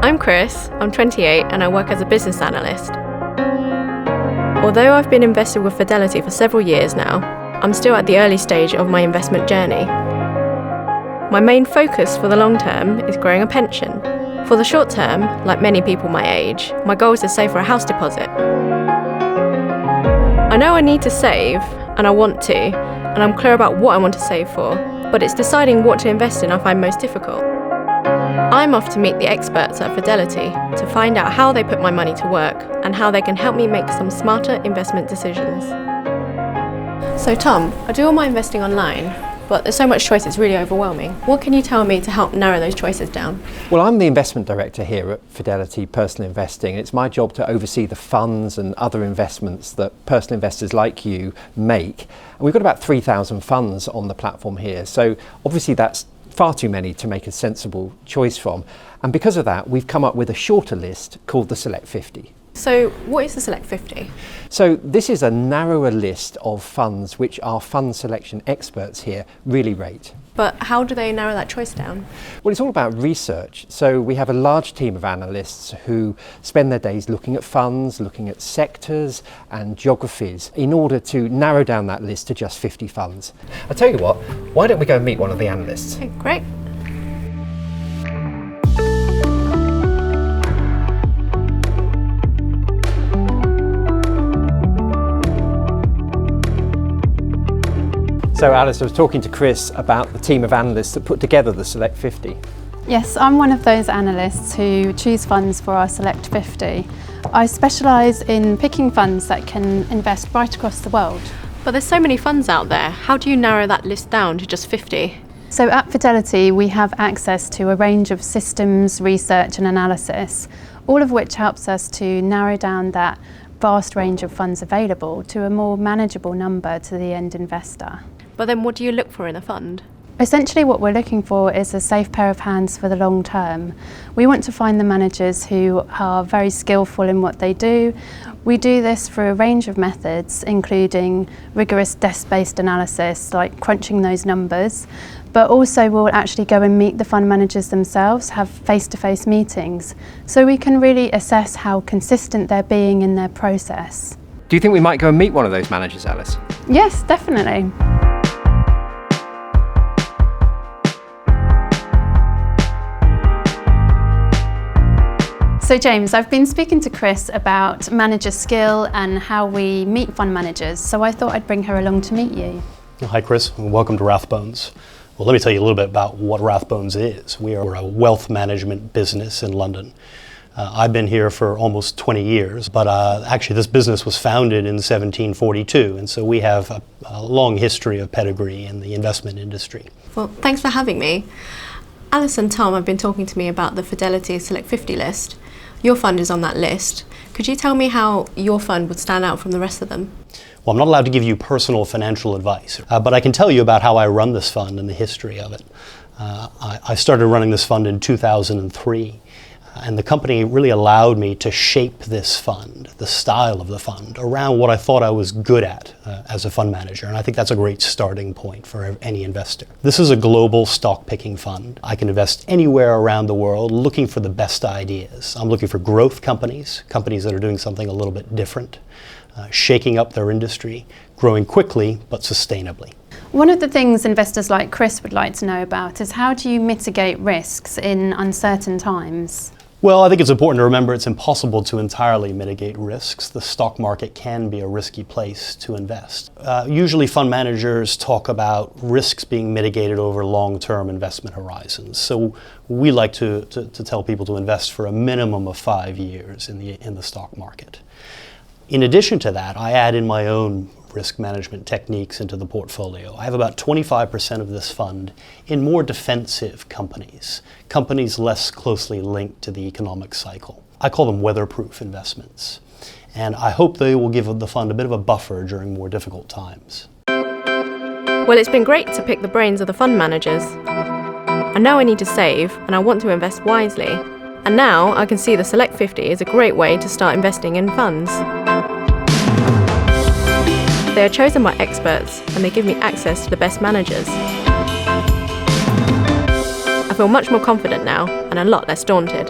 I'm Chris, I'm 28 and I work as a business analyst. Although I've been invested with Fidelity for several years now, I'm still at the early stage of my investment journey. My main focus for the long term is growing a pension. For the short term, like many people my age, my goal is to save for a house deposit. I know I need to save, and I want to, and I'm clear about what I want to save for, but it's deciding what to invest in I find most difficult. I'm off to meet the experts at Fidelity to find out how they put my money to work and how they can help me make some smarter investment decisions. So Tom, I do all my investing online, but there's so much choice it's really overwhelming. What can you tell me to help narrow those choices down? Well, I'm the investment director here at Fidelity Personal Investing. It's my job to oversee the funds and other investments that personal investors like you make. And we've got about 3,000 funds on the platform here. So obviously that's far too many to make a sensible choice from. And because of that, we've come up with a shorter list called the Select 50. So what is the Select 50? So this is a narrower list of funds which our fund selection experts here really rate. But how do they narrow that choice down? Well, it's all about research. So we have a large team of analysts who spend their days looking at funds, looking at sectors and geographies in order to narrow down that list to just 50 funds. I'll tell you what, why don't we go and meet one of the analysts? Okay, great. So Alice, I was talking to Chris about the team of analysts that put together the Select 50. Yes, I'm one of those analysts who choose funds for our Select 50. I specialise in picking funds that can invest right across the world. But there's so many funds out there. How do you narrow that list down to just 50? So at Fidelity, we have access to a range of systems, research and analysis, all of which helps us to narrow down that vast range of funds available to a more manageable number to the end investor. But then what do you look for in a fund? Essentially what we're looking for is a safe pair of hands for the long term. We want to find the managers who are very skillful in what they do. We do this through a range of methods, including rigorous desk-based analysis, like crunching those numbers, but also we'll actually go and meet the fund managers themselves, have face-to-face meetings, so we can really assess how consistent they're being in their process. Do you think we might go and meet one of those managers, Alice? Yes, definitely. So James, I've been speaking to Chris about manager skill and how we meet fund managers, so I thought I'd bring her along to meet you. Hi Chris, and welcome to Rathbones. Well, let me tell you a little bit about what Rathbones is. We're a wealth management business in London. I've been here for almost 20 years, but actually this business was founded in 1742, and so we have a long history of pedigree in the investment industry. Well, thanks for having me. Alice and Tom have been talking to me about the Fidelity Select 50 list. Your fund is on that list. Could you tell me how your fund would stand out from the rest of them? Well, I'm not allowed to give you personal financial advice, but I can tell you about how I run this fund and the history of it. I started running this fund in 2003. And the company really allowed me to shape this fund, the style of the fund, around what I thought I was good at as a fund manager. And I think that's a great starting point for any investor. This is a global stock picking fund. I can invest anywhere around the world looking for the best ideas. I'm looking for growth companies, companies that are doing something a little bit different, shaking up their industry, growing quickly but sustainably. One of the things investors like Chris would like to know about is how do you mitigate risks in uncertain times? Well, I think it's important to remember it's impossible to entirely mitigate risks. The stock market can be a risky place to invest. Usually fund managers talk about risks being mitigated over long-term investment horizons. So we like to tell people to invest for a minimum of 5 years in the stock market. In addition to that, I add in my own risk management techniques into the portfolio. I have about 25% of this fund in more defensive companies, companies less closely linked to the economic cycle. I call them weatherproof investments, and I hope they will give the fund a bit of a buffer during more difficult times. Well, it's been great to pick the brains of the fund managers. I know I need to save, and I want to invest wisely. And now I can see the Select 50 is a great way to start investing in funds. They are chosen by experts and they give me access to the best managers. I feel much more confident now and a lot less daunted.